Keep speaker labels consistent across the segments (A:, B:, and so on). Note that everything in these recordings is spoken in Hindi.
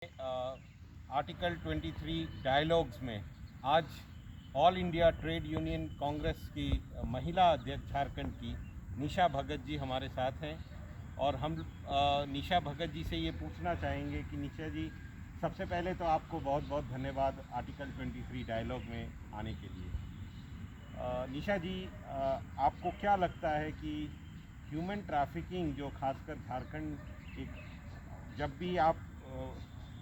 A: आर्टिकल 23 डायलॉग्स में आज all India trade union Congress की महिला अध्यक्ष झारखंड की निशा भगत जी हमारे साथ हैं और हम निशा भगत जी से ये पूछना चाहेंगे कि निशा जी, सबसे पहले तो आपको बहुत बहुत धन्यवाद आर्टिकल 23 डायलॉग में आने के लिए। निशा जी, आपको क्या लगता है कि ह्यूमन ट्रैफिकिंग जो खासकर झारखंड एक, जब भी आप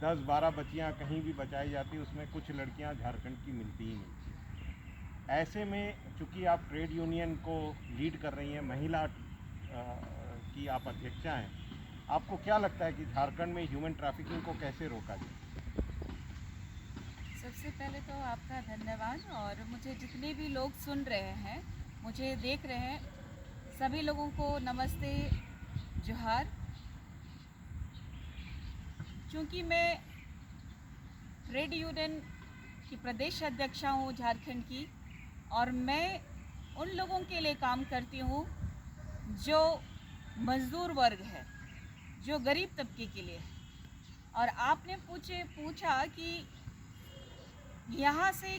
A: 10-12 बच्चियां कहीं भी बचाई जाती है उसमें कुछ लड़कियां झारखंड की मिलती ही मिलती, ऐसे में चूँकि आप ट्रेड यूनियन को लीड कर रही हैं, महिला की आप अध्यक्षा हैं, आपको क्या लगता है कि झारखंड में ह्यूमन ट्रैफिकिंग को कैसे रोका जाए?
B: सबसे पहले तो आपका धन्यवाद। और मुझे जितने भी लोग सुन रहे हैं, मुझे देख रहे हैं, सभी लोगों को नमस्ते, जोहार। चूँकि मैं ट्रेड यूनियन की प्रदेश अध्यक्षा हूँ झारखंड की, और मैं उन लोगों के लिए काम करती हूँ जो मज़दूर वर्ग है, जो गरीब तबके के लिए है। और आपने पूछा कि यहाँ से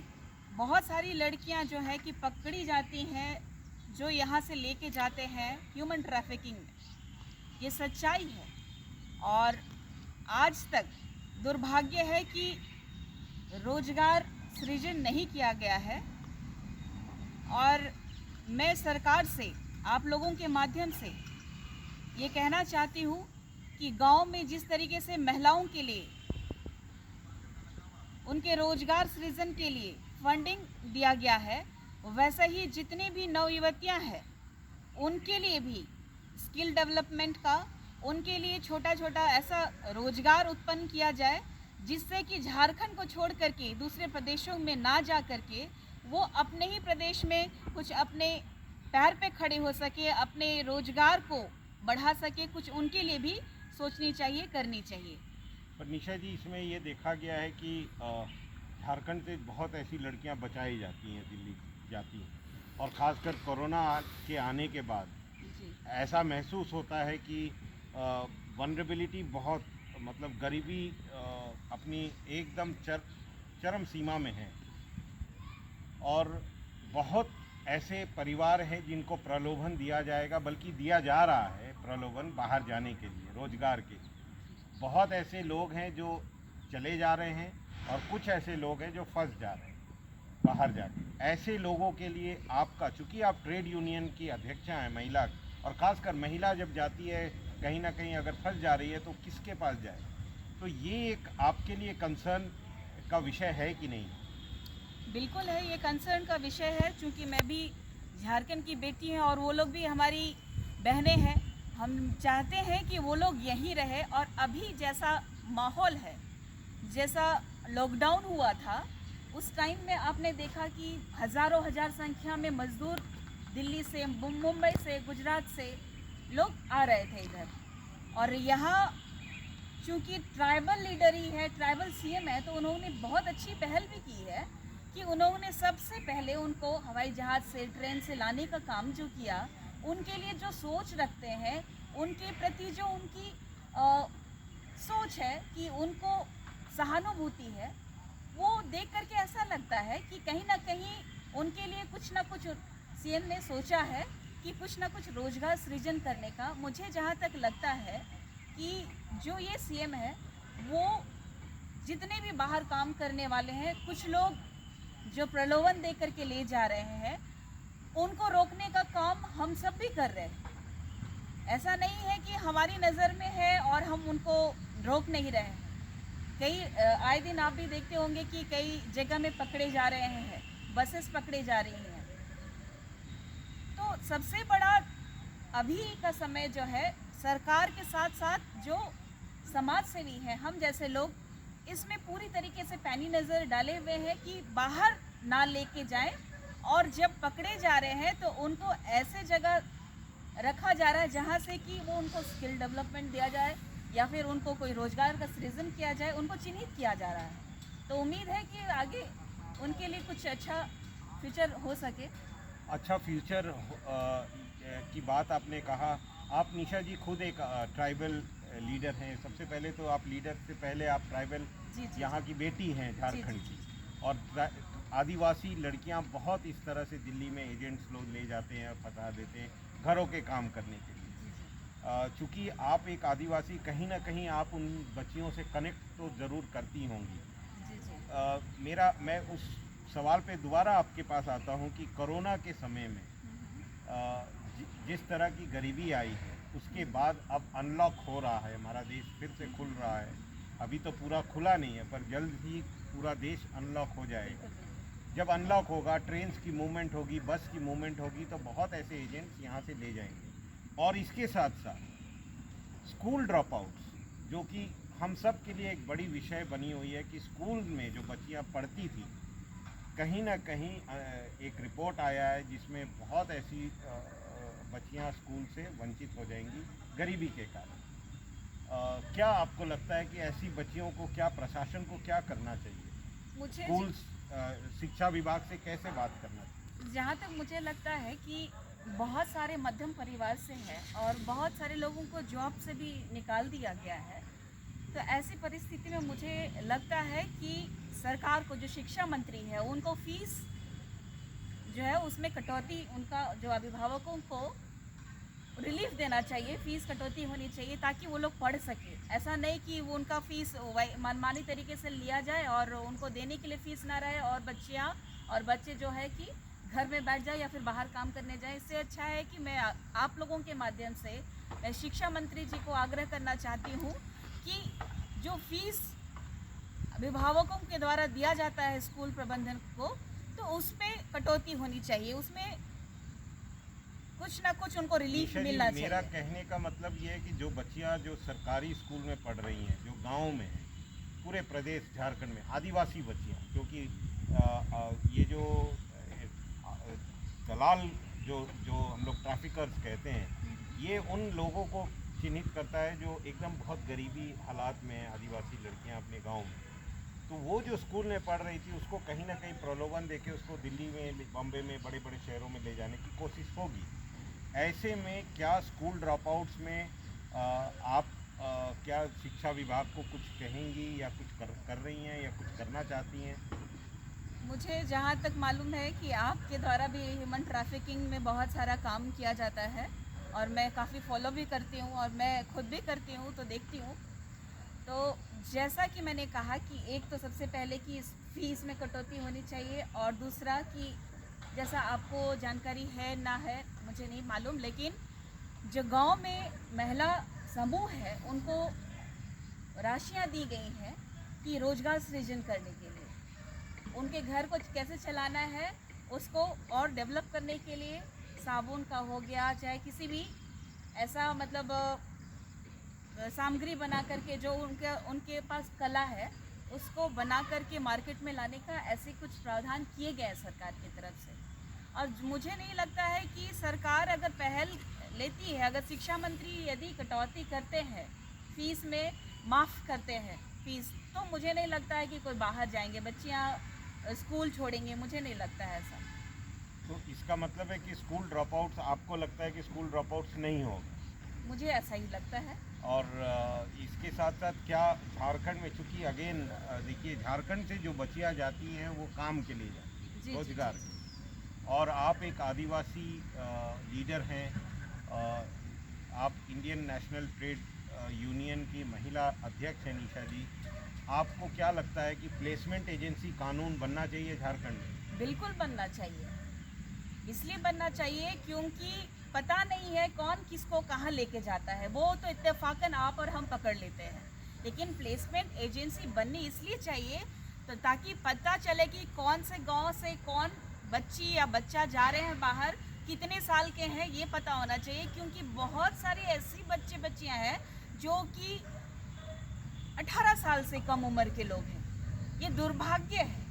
B: बहुत सारी लड़कियाँ जो है कि पकड़ी जाती हैं, जो यहाँ से लेके जाते हैं ह्यूमन ट्रैफिकिंग में। ये सच्चाई है और आज तक दुर्भाग्य है कि रोजगार सृजन नहीं किया गया है। और मैं सरकार से, आप लोगों के माध्यम से ये कहना चाहती हूँ कि गांव में जिस तरीके से महिलाओं के लिए, उनके रोजगार सृजन के लिए फंडिंग दिया गया है, वैसे ही जितने भी नवयुवतियाँ हैं उनके लिए भी स्किल डेवलपमेंट का, उनके लिए छोटा छोटा ऐसा रोजगार उत्पन्न किया जाए जिससे कि झारखंड को छोड़ करके दूसरे प्रदेशों में ना जा करके वो अपने ही प्रदेश में कुछ अपने पैर पे खड़े हो सके, अपने रोजगार को बढ़ा सके। कुछ उनके लिए भी सोचनी चाहिए, करनी चाहिए।
A: पर निशा जी, इसमें ये देखा गया है कि झारखंड से बहुत ऐसी लड़कियां बचाई जाती हैं, दिल्ली जाती हैं, और ख़ासकर कोरोना के आने के बाद ऐसा महसूस होता है कि वनरेबिलिटी बहुत, मतलब गरीबी अपनी एकदम चरम सीमा में है, और बहुत ऐसे परिवार हैं जिनको प्रलोभन दिया जाएगा, बल्कि दिया जा रहा है प्रलोभन बाहर जाने के लिए, रोजगार के लिए। बहुत ऐसे लोग हैं जो चले जा रहे हैं और कुछ ऐसे लोग हैं जो फंस जा रहे हैं बाहर जाके। ऐसे लोगों के लिए आपका, चूँकि आप ट्रेड यूनियन की अध्यक्षा हैं महिला, और ख़ासकर महिला जब जाती है कहीं ना कहीं, अगर फंस जा रही है तो किसके पास जाए, तो ये एक आपके लिए कंसर्न का विषय है कि नहीं?
B: बिल्कुल है, ये कंसर्न का विषय है। चूँकि मैं भी झारखंड की बेटी हैं और वो लोग भी हमारी बहनें हैं। हम चाहते हैं कि वो लोग यहीं रहे। और अभी जैसा माहौल है, जैसा लॉकडाउन हुआ था, उस टाइम में आपने देखा कि हज़ारों हजार संख्या में मज़दूर दिल्ली से, मुंबई से, गुजरात से लोग आ रहे थे इधर। और यहाँ चूँकि ट्राइबल लीडर ही है, ट्राइबल सीएम है, तो उन्होंने बहुत अच्छी पहल भी की है कि उन्होंने सबसे पहले उनको हवाई जहाज़ से, ट्रेन से लाने का काम जो किया, उनके लिए जो सोच रखते हैं, उनके प्रति जो उनकी सोच है कि उनको सहानुभूति है, वो देख करके ऐसा लगता है कि कहीं ना कहीं उनके लिए कुछ ना कुछ सीएम ने सोचा है कि कुछ ना कुछ रोजगार सृजन करने का। मुझे जहाँ तक लगता है कि जो ये सीएम है, वो जितने भी बाहर काम करने वाले हैं, कुछ लोग जो प्रलोभन दे करके ले जा रहे हैं, उनको रोकने का काम हम सब भी कर रहे हैं। ऐसा नहीं है कि हमारी नज़र में है और हम उनको रोक नहीं रहे हैं। कई आए दिन आप भी देखते होंगे कि कई जगह में पकड़े जा रहे हैं, बसेस पकड़े जा रही हैं। तो सबसे बड़ा अभी का समय जो है, सरकार के साथ साथ जो समाज सेवी हैं, हम जैसे लोग, इसमें पूरी तरीके से पैनी नज़र डाले हुए हैं कि बाहर ना लेके जाएं, और जब पकड़े जा रहे हैं तो उनको ऐसे जगह रखा जा रहा है जहां से कि वो उनको स्किल डेवलपमेंट दिया जाए या फिर उनको कोई रोजगार का सृजन किया जाए, उनको चिन्हित किया जा रहा है। तो उम्मीद है कि आगे उनके लिए कुछ अच्छा फ्यूचर हो सके।
A: अच्छा फ्यूचर की बात आपने कहा। आप निशा जी खुद एक ट्राइबल लीडर हैं। सबसे पहले तो आप लीडर से पहले आप ट्राइबल
B: जी जी
A: यहाँ की बेटी हैं झारखंड
B: जी,
A: की। और आदिवासी लड़कियाँ बहुत इस तरह से दिल्ली में एजेंट्स लोग ले जाते हैं और फंसा देते हैं घरों के काम करने के लिए। चूँकि आप एक आदिवासी, कहीं ना कहीं आप उन बच्चियों से कनेक्ट तो ज़रूर करती होंगी।
B: जी जी
A: मैं उस सवाल पे दोबारा आपके पास आता हूँ कि कोरोना के समय में जिस तरह की गरीबी आई है, उसके बाद अब अनलॉक हो रहा है, हमारा देश फिर से खुल रहा है। अभी तो पूरा खुला नहीं है, पर जल्द ही पूरा देश अनलॉक हो जाएगा। जब अनलॉक होगा, ट्रेन्स की मूवमेंट होगी, बस की मूवमेंट होगी, तो बहुत ऐसे एजेंट्स यहाँ से ले जाएंगे। और इसके साथ साथ स्कूल ड्रॉप आउट्स, जो कि हम सब के लिए एक बड़ी विषय बनी हुई है कि स्कूल में जो बच्चियाँ पढ़ती थी, कहीं ना कहीं एक रिपोर्ट आया है जिसमें बहुत ऐसी बच्चियां स्कूल से वंचित हो जाएंगी गरीबी के कारण। क्या आपको लगता है कि ऐसी बच्चियों को, क्या प्रशासन को क्या करना चाहिए?
B: मुझे
A: स्कूल शिक्षा विभाग से कैसे बात करना चाहिए?
B: जहाँ तक मुझे लगता है कि बहुत सारे मध्यम परिवार से हैं और बहुत सारे लोगों को जॉब से भी निकाल दिया गया है। तो ऐसी परिस्थिति में मुझे लगता है कि सरकार को, जो शिक्षा मंत्री है, उनको फीस जो है उसमें कटौती, उनका जो अभिभावकों को रिलीफ देना चाहिए, फीस कटौती होनी चाहिए ताकि वो लोग पढ़ सके। ऐसा नहीं कि वो उनका फीस मनमानी तरीके से लिया जाए और उनको देने के लिए फीस ना रहे और बच्चियाँ और बच्चे जो है कि घर में बैठ जाए या फिर बाहर काम करने जाए। इससे अच्छा है कि मैं आप लोगों के माध्यम से मैं शिक्षा मंत्री जी को आग्रह करना चाहती हूँ कि जो फीस अभिभावकों के द्वारा दिया जाता है स्कूल प्रबंधन को, तो उसमें कटौती होनी चाहिए, उसमें कुछ ना कुछ उनको रिलीफ मिलना चाहिए।
A: मेरा कहने का मतलब ये है कि जो बच्चियां जो सरकारी स्कूल में पढ़ रही हैं, जो गांव में हैं, पूरे प्रदेश झारखंड में आदिवासी बच्चियां, क्योंकि ये जो दलाल जो हम लोग ट्रैफिकर्स कहते हैं, ये उन लोगों को चिन्हित करता है जो एकदम बहुत गरीबी हालात में आदिवासी लड़कियां अपने गांव में। तो वो जो स्कूल में पढ़ रही थी, उसको कहीं ना कहीं प्रलोभन देके उसको दिल्ली में, बॉम्बे में, बड़े बड़े शहरों में ले जाने की कोशिश होगी। ऐसे में क्या स्कूल ड्रॉप आउट्स में आप क्या शिक्षा विभाग को कुछ कहेंगी या कुछ कर रही हैं या कुछ करना चाहती हैं?
B: मुझे जहाँ तक मालूम है कि आपके द्वारा भी ह्यूमन ट्रैफिकिंग में बहुत सारा काम किया जाता है और मैं काफ़ी फॉलो भी करती हूँ और मैं खुद भी करती हूँ, तो देखती हूँ। तो जैसा कि मैंने कहा कि एक तो सबसे पहले कि इस फीस में कटौती होनी चाहिए और दूसरा कि जैसा आपको जानकारी है ना है मुझे नहीं मालूम, लेकिन जो गांव में महिला समूह है उनको राशियां दी गई हैं कि रोजगार सृजन करने के लिए, उनके घर को कैसे चलाना है उसको और डेवलप करने के लिए, साबुन का हो गया, चाहे किसी भी ऐसा मतलब सामग्री बना करके जो उनके पास कला है उसको बना करके मार्केट में लाने का ऐसे कुछ प्रावधान किए गए हैं सरकार की तरफ से। और मुझे नहीं लगता है कि सरकार अगर पहल लेती है, अगर शिक्षा मंत्री यदि कटौती करते हैं, फीस में माफ़ करते हैं फीस, तो मुझे नहीं लगता है कि कोई बाहर जाएंगे, बच्चियाँ स्कूल छोड़ेंगे, मुझे नहीं लगता है ऐसा।
A: तो इसका मतलब है कि स्कूल ड्रॉप आउट्स, आपको लगता है कि स्कूल ड्रॉप आउट्स नहीं होगा?
B: मुझे ऐसा ही लगता है।
A: और इसके साथ साथ क्या झारखंड में, चूँकि अगेन देखिए झारखंड से जो बच्चियाँ जाती हैं वो काम के लिए जाती हैं, रोजगार के, और आप एक आदिवासी लीडर हैं, आप इंडियन नेशनल ट्रेड यूनियन की महिला अध्यक्ष हैं निशा जी। आपको क्या लगता है कि प्लेसमेंट एजेंसी कानून बनना चाहिए झारखंड में?
B: बिल्कुल बनना चाहिए, इसलिए बनना चाहिए क्योंकि पता नहीं है कौन किसको कहाँ लेके जाता है, वो तो इत्तेफाकन आप और हम पकड़ लेते हैं, लेकिन प्लेसमेंट एजेंसी बननी इसलिए चाहिए तो ताकि पता चले कि कौन से गांव से कौन बच्ची या बच्चा जा रहे हैं बाहर, कितने साल के हैं, ये पता होना चाहिए। क्योंकि बहुत सारी ऐसी बच्चियां हैं जो कि 18 साल से कम उम्र के लोग हैं, ये दुर्भाग्य है।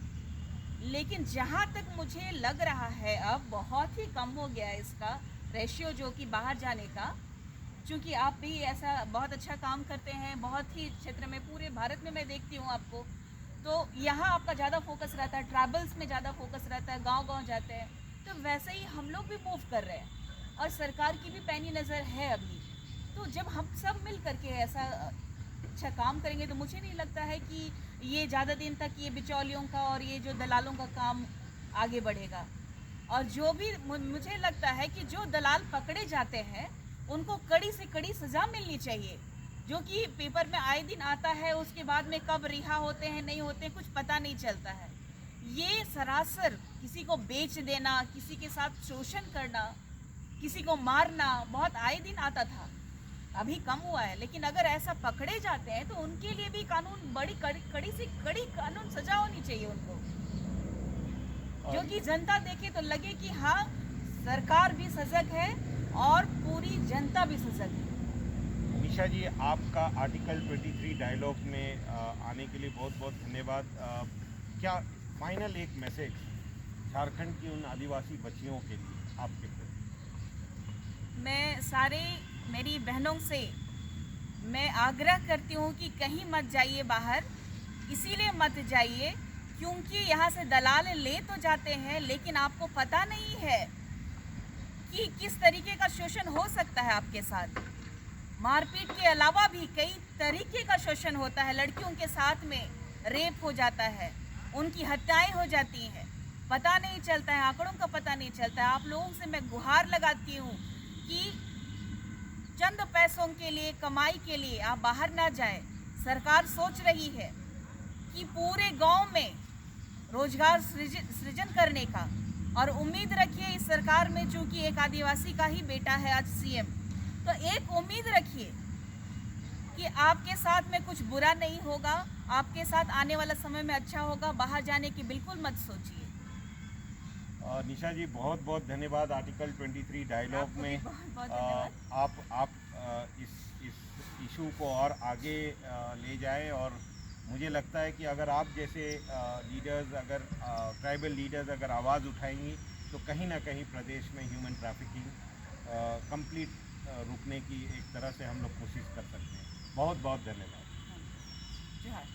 B: लेकिन जहाँ तक मुझे लग रहा है अब बहुत ही कम हो गया है इसका रेशियो जो कि बाहर जाने का, क्योंकि आप भी ऐसा बहुत अच्छा काम करते हैं बहुत ही क्षेत्र में, पूरे भारत में मैं देखती हूँ आपको, तो यहाँ आपका ज़्यादा फोकस रहता है, ट्रैवल्स में ज़्यादा फोकस रहता है, गांव-गांव जाते हैं, तो वैसे ही हम लोग भी मूव कर रहे हैं और सरकार की भी पैनी नज़र है अभी। तो जब हम सब मिल करके ऐसा अच्छा काम करेंगे तो मुझे नहीं लगता है कि ये ज़्यादा दिन तक ये बिचौलियों का और ये जो दलालों का काम आगे बढ़ेगा। और जो भी मुझे लगता है कि जो दलाल पकड़े जाते हैं उनको कड़ी से कड़ी सज़ा मिलनी चाहिए, जो कि पेपर में आए दिन आता है, उसके बाद में कब रिहा होते हैं नहीं होते हैं कुछ पता नहीं चलता है। ये सरासर किसी को बेच देना, किसी के साथ शोषण करना, किसी को मारना बहुत आए दिन आता था, अभी कम हुआ है। लेकिन अगर ऐसा पकड़े जाते हैं तो उनके लिए भी कानून बड़ी कड़ी से कड़ी कानून सजा होनी चाहिए उनको, जो कि जनता देखे तो लगे कि हाँ सरकार भी सजग है और पूरी जनता भी सजग है।
A: निशा जी, आपका आर्टिकल 23 डायलॉग में आने के लिए बहुत बहुत धन्यवाद। क्या फाइनल एक मैसेज झारखंड की उन आदिवासी बच्चियों के लिए आपके प्रति?
B: मैं सारे मेरी बहनों से मैं आग्रह करती हूँ कि कहीं मत जाइए बाहर, इसीलिए मत जाइए क्योंकि यहाँ से दलाल ले तो जाते हैं लेकिन आपको पता नहीं है कि किस तरीके का शोषण हो सकता है आपके साथ। मारपीट के अलावा भी कई तरीके का शोषण होता है, लड़कियों के साथ में रेप हो जाता है, उनकी हत्याएं हो जाती हैं, पता नहीं चलता है, आंकड़ों का पता नहीं चलता है। आप लोगों से मैं गुहार लगाती हूँ कि चंद पैसों के लिए, कमाई के लिए आप बाहर ना जाएं। सरकार सोच रही है कि पूरे गांव में रोजगार सृजन करने का, और उम्मीद रखिए इस सरकार में, चूंकि एक आदिवासी का ही बेटा है आज सीएम, तो एक उम्मीद रखिए कि आपके साथ में कुछ बुरा नहीं होगा, आपके साथ आने वाला समय में अच्छा होगा। बाहर जाने की बिल्कुल मत सोचिए।
A: निशा जी, बहुत बहुत धन्यवाद। आर्टिकल 23 डायलॉग में
B: बहुत धन्यवाद।
A: आप इस इशू को और आगे ले जाएं, और मुझे लगता है कि अगर आप जैसे लीडर्स, अगर ट्राइबल लीडर्स अगर आवाज़ उठाएंगी तो कहीं ना कहीं प्रदेश में ह्यूमन ट्रैफिकिंग कंप्लीट रुकने की एक तरह से हम लोग कोशिश कर सकते हैं। बहुत बहुत धन्यवाद।
B: जोहार।